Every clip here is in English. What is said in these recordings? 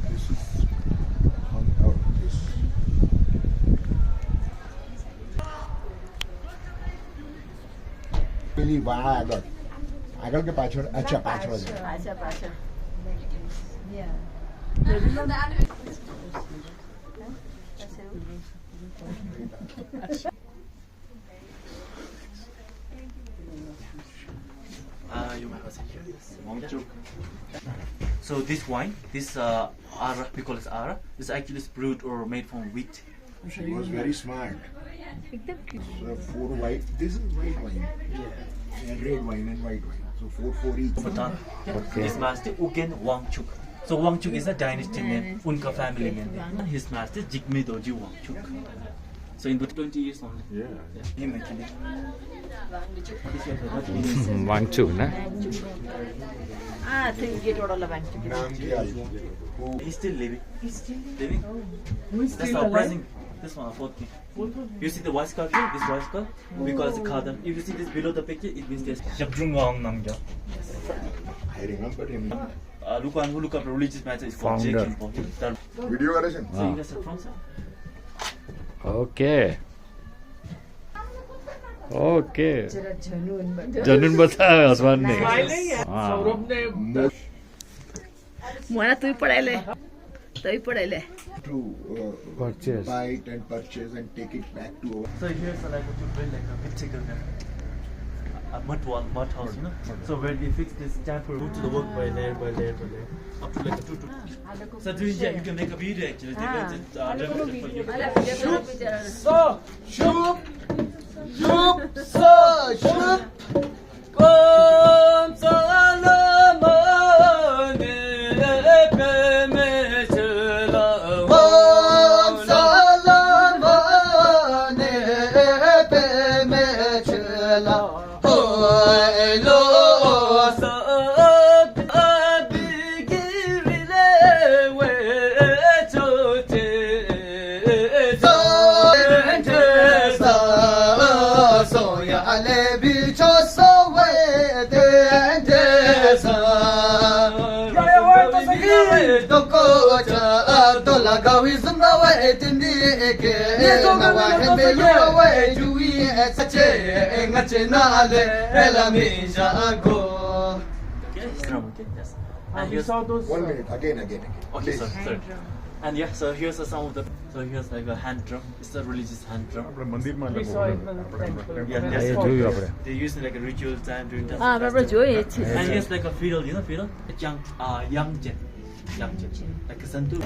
this is hung out. This. પેલી વા આગળ કે પાછળ અચ્છા પાછળ છે પાછળ You might have seen here. So this wine, this ara, we call it ara, is actually brewed or made from wheat. She was very smart. Four white. This is white wine. And red wine and white wine. So four each. Bhutan. His master Ugen Wangchuk. So Wangchuk is a dynasty name, Unka family name. His master Jigme Doji Wangchuk. So in Bhutan 20 years only. Yeah. Him actually. Wangchuk, na? નામ क्या है? He's still living. Living? Who is That's still our alive? present. This one, fourth king. You see the white skull here? This white skull? We call it the Khadam. If you see this below the picture, it means there's Shabdrungwang Namgya. I remember him. Look up the religious matter is called Founder. Thimpu. Video કરે છે? So you guys are from sir? Okay. Okay. જનૂન બતાવે હસવાનને. હા. મોણા તું પડાય લે To Purchase. buy it and purchase and take it back to our. So here's like to build like a mythical a mud wall, mud house, you know. So when we fix this temple, go to the work by layer, up to like a 2 to. So doing yeah, you can make a video actually. They will just demonstrate for you. So, shoop, so, shoop. Kom salamane pe me chla. Kom salamane pe me chla. Hoy lo sa abigile we chote. So so ya ale bicho so we de sa to ko cha to la ga wi zna we tindi ke na wa he me lo we ju wi sa che nga che na le la mi ja go. Okay, yes. And here's 1 minute. Again. okay, Please. sorry. And yeah, so here's some of the. So here's like a hand drum. It's a religious hand drum. We saw it in the temple. Yeah, A yes. જોયું આપણે. They use it like a ritual time during the બરાબર જોઈએ છે And here's like a fiddle, you know fiddle? It's young jet, like a santur.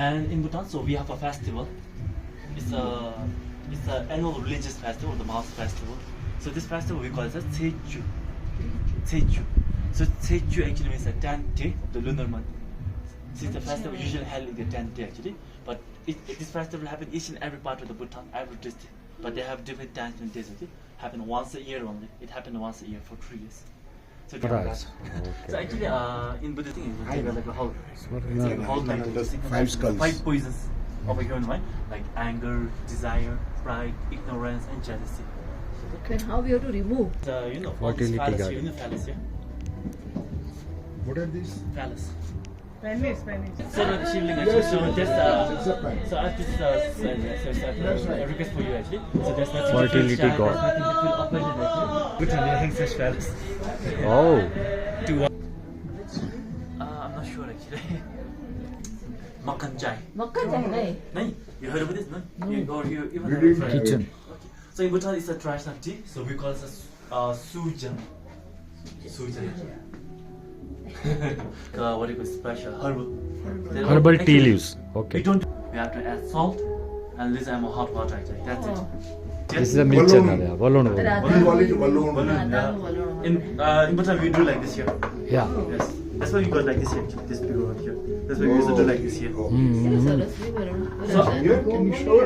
And in Bhutan, so we have a festival. It's a annual religious festival, the Mass festival. So this festival we call it a Tsechu. So Tsechu actually means the 10th day of the lunar month. So it's a festival usually held in the 10th day actually, but this festival happens each and every part of the Bhutan, every district. But they have different times and days. Okay? Happen once a year only. It happened once a year for 3 years. So, they have Right. that. So actually, in Buddhism, it will take like a whole. It's like a whole Like night. those It's 5 skulls. 5 poisons of a human mind, like anger, desire, pride, ignorance, and jealousy. Then how we have to remove? So you know, all this Fertility phallus, garden. you know phallus, yeah? What are these? Phallus. Spanish. So the shivling actually, so just It's a plant. so I just a request for you actually. So there's nothing Fertility to feel shy, god. there's nothing to feel offended actually. Bhutan hangs such phallus. Oh. I'm not sure actually. Makanjai. મક્કન Nahi, you heard about this? No? You or you even We heard of didn't. it? Kitchen. Okay. So in Bhutan it's a traditional tea, so we call it sujan. Sujan. What do you call special herbal? Herbal tea Actually, leaves. Okay. We don't. We have to add salt and this I'm hot water actually. That's it. This is a milk Balloon. channel. Yeah. Balloon. Balloon. In Bhutan we do like this here. Yeah. Yes. That's why we got like this here. This big over here. That's why we used to do like this here. So here, can you show us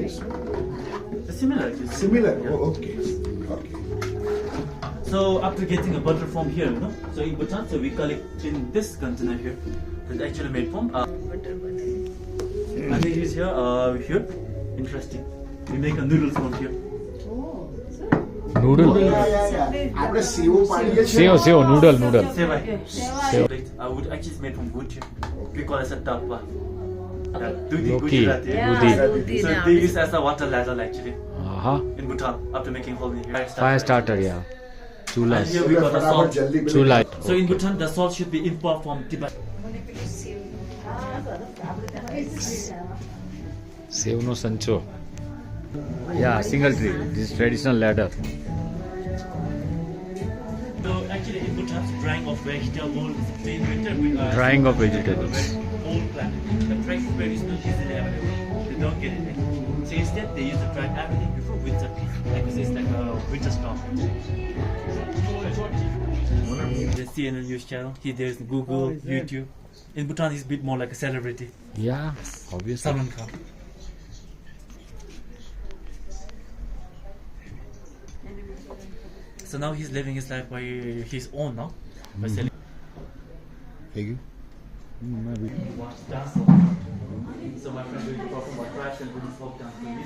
this? It's similar actually. Similar. Yeah. Oh, okay. So after getting a butter from here, you know, so in Bhutan, so we collect in this container here. That's actually made from. And they use here. Interesting. We make a noodles from here. Noodle. આપણે સેવો પાડીએ છીએ Seo, noodle. Sevai. Sev. Wood actually is made from wood. We call it a tapa. Dudi Loki. Gujarati. Yeah, Budi. Budi So now. they use as a water ladle actually Uh-huh. in Bhutan after making hole in here. Fire starter, yeah. Chula. And here we got the ફટાફટ salt. જલ્દી પેલી Chula. So in Bhutan, the salt should be imported from Tibet. Seo no sancho. Yeah, single tree. This is traditional ladder. So actually in Bhutan, drying of vegetables, in winter we are Drying of vegetables. Old plant. The fresh bread is not easily available. They don't get it. So instead they use to dry everything before winter. Like it's like a winter storm. The CNN news channel. He there's Google, YouTube. In Bhutan, he's a bit more like a celebrity. Yeah, obviously. Salman Khan. So now he's living his life by his own now. By selling. Thank you. Watch dance. So my friend will be talking about trash and doing folk dance with me.